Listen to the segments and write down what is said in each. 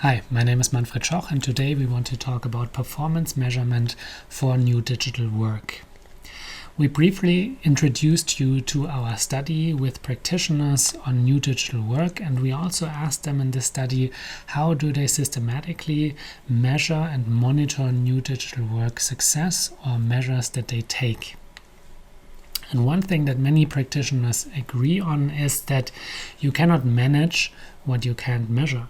Hi, my name is Manfred Schoch, and today we want to talk about performance measurement for new digital work. We briefly introduced you to our study with practitioners on new digital work, and we also asked them in this study how do they systematically measure and monitor new digital work success or measures that they take. And one thing that many practitioners agree on is that you cannot manage what you can't measure,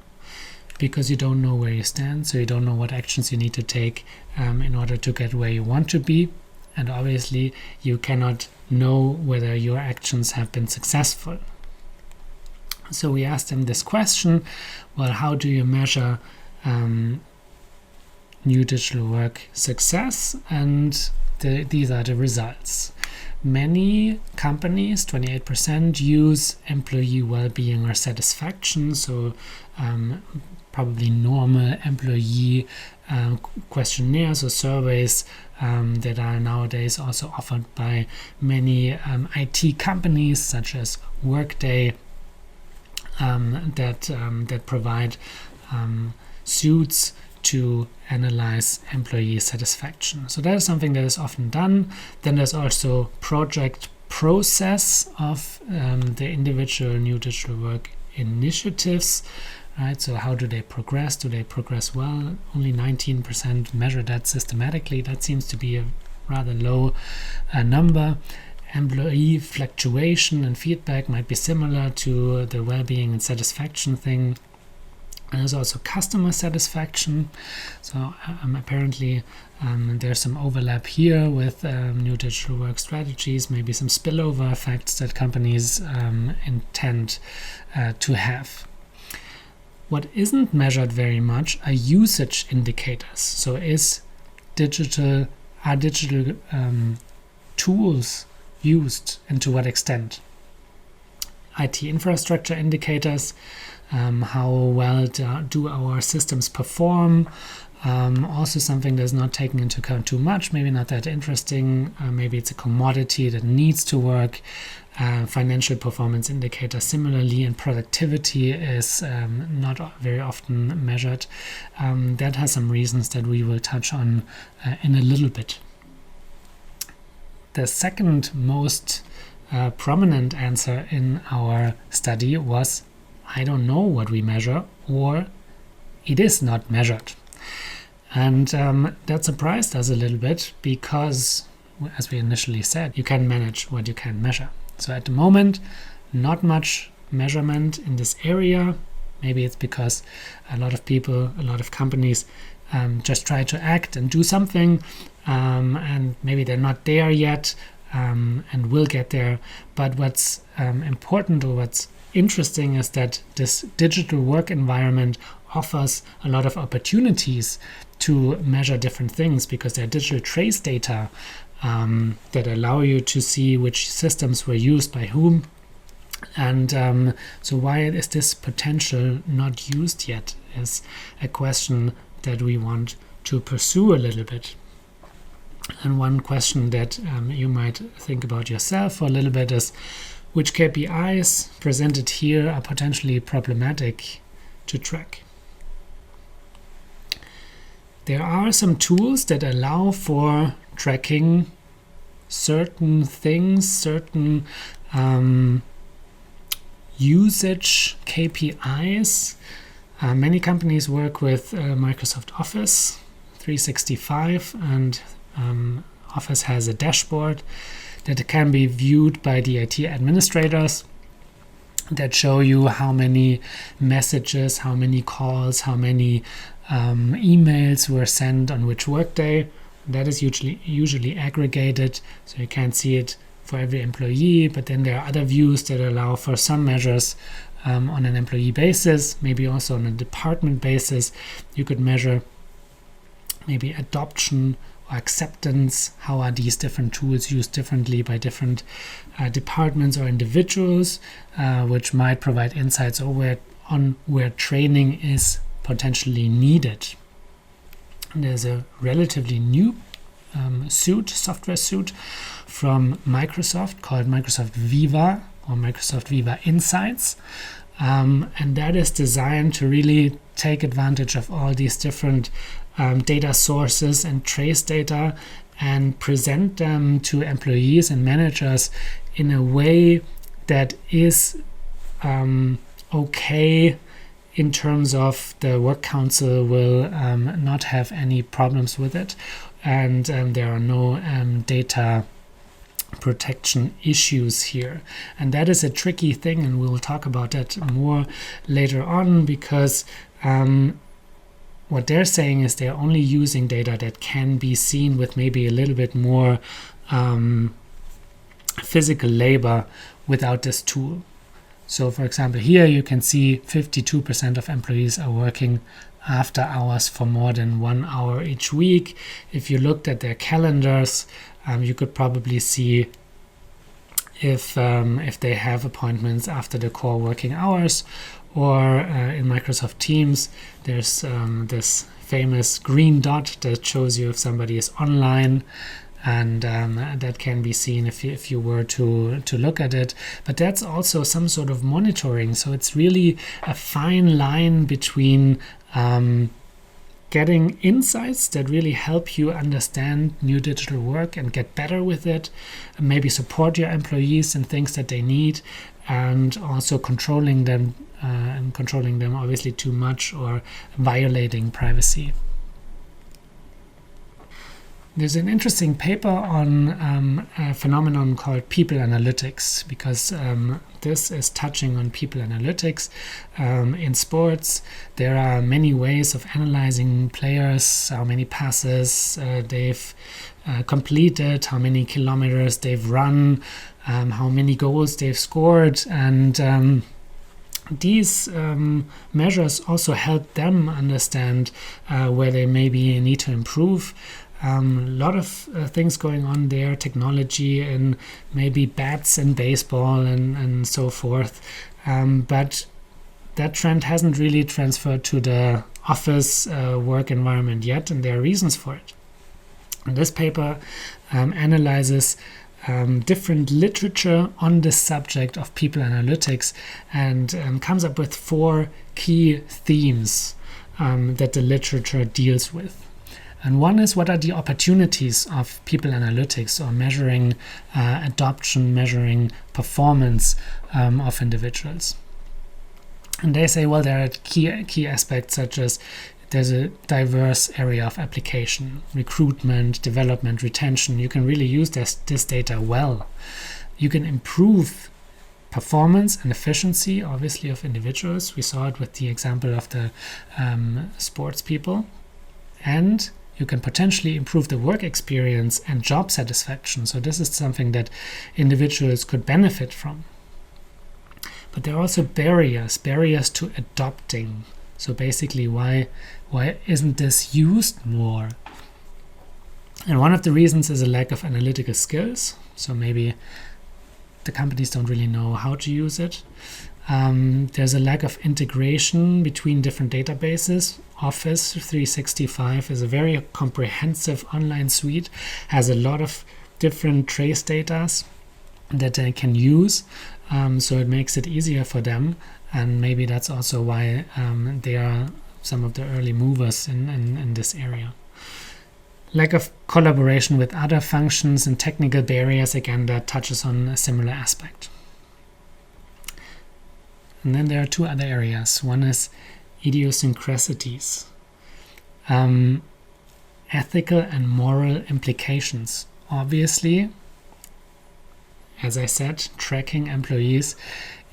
because you don't know where you stand, so you don't know what actions you need to take in order to get where you want to be. And obviously, you cannot know whether your actions have been successful. So we asked them this question, well, how do you measure new digital work success? And these are the results. Many companies, 28%, use employee well-being or satisfaction, so probably normal employee questionnaires or surveys that are nowadays also offered by many IT companies such as Workday that provide suits to analyze employee satisfaction. So that is something that is often done. Then there's also project process of the individual new digital work initiatives. Right, so how do they progress? Do they progress well? Only 19% measure that systematically. That seems to be a rather low number. Employee fluctuation and feedback might be similar to the well-being and satisfaction thing. And there's also customer satisfaction. So apparently there's some overlap here with new digital work strategies, maybe some spillover effects that companies intend to have. What isn't measured very much are usage indicators. So are digital tools used, and to what extent? IT infrastructure indicators, how well do our systems perform? Also something that's not taken into account too much, maybe not that interesting, maybe it's a commodity that needs to work. Financial performance indicator similarly, and productivity is not very often measured. That has some reasons that we will touch on in a little bit. The second most prominent answer in our study was, I don't know what we measure, or it is not measured. And that surprised us a little bit because, as we initially said, you can manage what you can measure. So at the moment, not much measurement in this area. Maybe it's because a lot of people, a lot of companies just try to act and do something, and maybe they're not there yet and will get there. But what's important, or what's interesting, is that this digital work environment offers a lot of opportunities to measure different things, because there are digital trace data that allow you to see which systems were used by whom. And so why is this potential not used yet is a question that we want to pursue a little bit. And one question that you might think about yourself for a little bit is, which KPIs presented here are potentially problematic to track? There are some tools that allow for tracking certain things, certain usage KPIs. Many companies work with Microsoft Office 365, and Office has a dashboard that can be viewed by the IT administrators that show you how many messages, how many calls, how many emails were sent on which workday. That is usually aggregated, so you can't see it for every employee, but then there are other views that allow for some measures on an employee basis, maybe also on a department basis. You could measure maybe adoption or acceptance. How are these different tools used differently by different departments or individuals, which might provide insights on where training is potentially needed. There's a relatively new software suite from Microsoft called Microsoft Viva or Microsoft Viva Insights. and that is designed to really take advantage of all these different data sources and trace data and present them to employees and managers in a way that is okay in terms of the work council will not have any problems with it, and there are no data protection issues here. And that is a tricky thing, and we will talk about that more later on, because what they're saying is they're only using data that can be seen with maybe a little bit more physical labor without this tool. So for example, here you can see 52% of employees are working after hours for more than 1 hour each week. If you looked at their calendars, you could probably see if they have appointments after the core working hours, or in Microsoft Teams, there's this famous green dot that shows you if somebody is online, and that can be seen if you were to look at it. But that's also some sort of monitoring. So it's really a fine line between getting insights that really help you understand new digital work and get better with it, and maybe support your employees and things that they need, and also controlling them obviously too much or violating privacy. There's an interesting paper on a phenomenon called people analytics, because this is touching on people analytics. In sports, there are many ways of analyzing players, how many passes they've completed, how many kilometers they've run, how many goals they've scored, and these measures also help them understand where they maybe need to improve. A lot of things going on there, technology and maybe bats and baseball and so forth. But that trend hasn't really transferred to the office work environment yet, and there are reasons for it. And this paper analyzes different literature on the subject of people analytics, and comes up with 4 key themes that the literature deals with. And one is, what are the opportunities of people analytics, or measuring adoption, measuring performance of individuals? And they say, well, there are key aspects such as there's a diverse area of application, recruitment, development, retention. You can really use this data well. You can improve performance and efficiency, obviously, of individuals. We saw it with the example of the sports people. And you can potentially improve the work experience and job satisfaction. So this is something that individuals could benefit from. But there are also barriers to adopting. So basically, why isn't this used more? And one of the reasons is a lack of analytical skills. So maybe the companies don't really know how to use it. There's a lack of integration between different databases. Office 365 is a very comprehensive online suite, has a lot of different trace data that they can use, so it makes it easier for them, and maybe that's also why they are some of the early movers in this area. Lack of collaboration with other functions and technical barriers, again, that touches on a similar aspect. And then there are 2 other areas. One is idiosyncrasies, ethical and moral implications. Obviously, as I said, tracking employees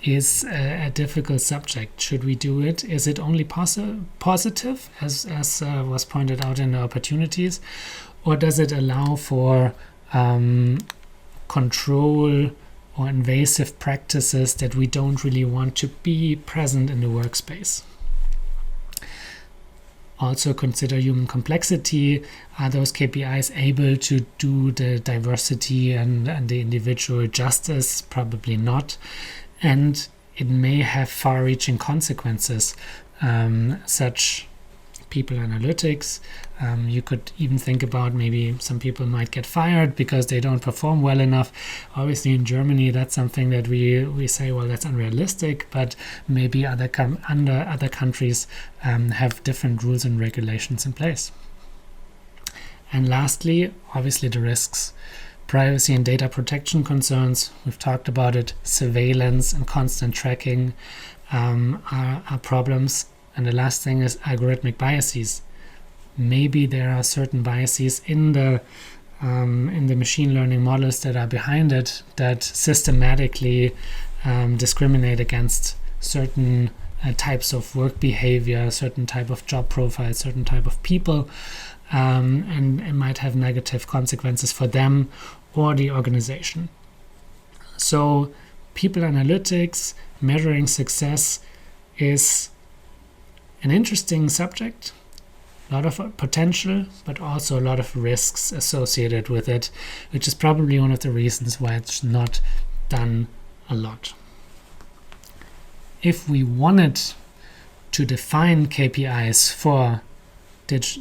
is a difficult subject. Should we do it? Is it only positive, as was pointed out in the opportunities, or does it allow for control or invasive practices that we don't really want to be present in the workspace? Also consider human complexity. Are those KPIs able to do the diversity and the individual justice? Probably not. And it may have far-reaching consequences. Such people analytics. You could even think about maybe some people might get fired because they don't perform well enough. Obviously in Germany that's something that we say, well, that's unrealistic, but maybe other countries have different rules and regulations in place. And lastly, obviously the risks. Privacy and data protection concerns, we've talked about it. Surveillance and constant tracking are problems. And the last thing is algorithmic biases. Maybe there are certain biases in the machine learning models that are behind it that systematically discriminate against certain types of work behavior, certain type of job profile, certain type of people, and it might have negative consequences for them or the organization. So people analytics, measuring success is an interesting subject, a lot of potential, but also a lot of risks associated with it, which is probably one of the reasons why it's not done a lot. If we wanted to define KPIs for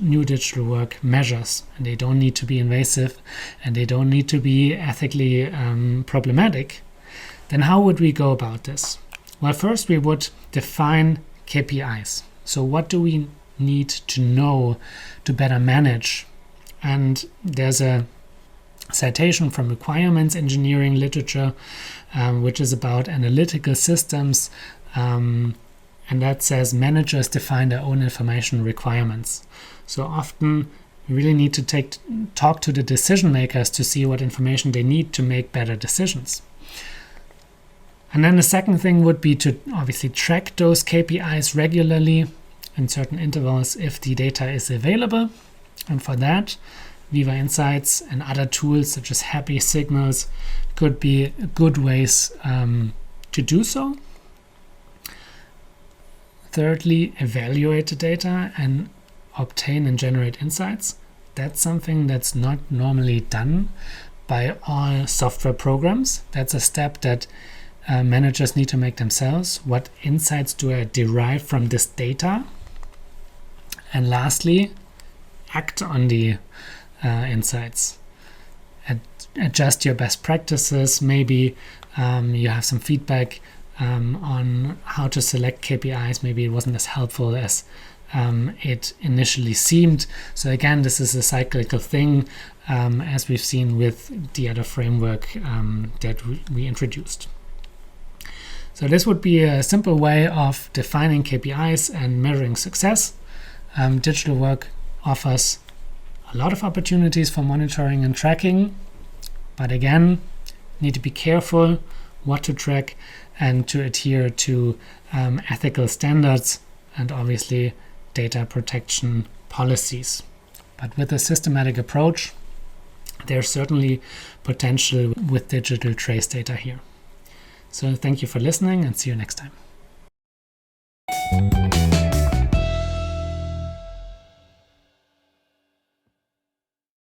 new digital work measures, and they don't need to be invasive and they don't need to be ethically problematic, then how would we go about this? Well, first we would define KPIs. So what do we need to know to better manage? And there's a citation from requirements engineering literature, which is about analytical systems, and that says managers define their own information requirements. So often we really need to talk to the decision makers to see what information they need to make better decisions. And then the second thing would be to obviously track those KPIs regularly in certain intervals if the data is available. And for that, Viva Insights and other tools such as Happy Signals could be good ways to do so. Thirdly, evaluate the data and obtain and generate insights. That's something that's not normally done by all software programs. That's a step that managers need to make themselves. What insights do I derive from this data? And lastly, act on the insights. Adjust your best practices. Maybe you have some feedback on how to select KPIs. Maybe it wasn't as helpful as it initially seemed. So again, this is a cyclical thing, as we've seen with the other framework that we introduced. So this would be a simple way of defining KPIs and measuring success. Digital work offers a lot of opportunities for monitoring and tracking, but again, need to be careful what to track and to adhere to ethical standards and obviously data protection policies. But with a systematic approach, there's certainly potential with digital trace data here. So thank you for listening and see you next time.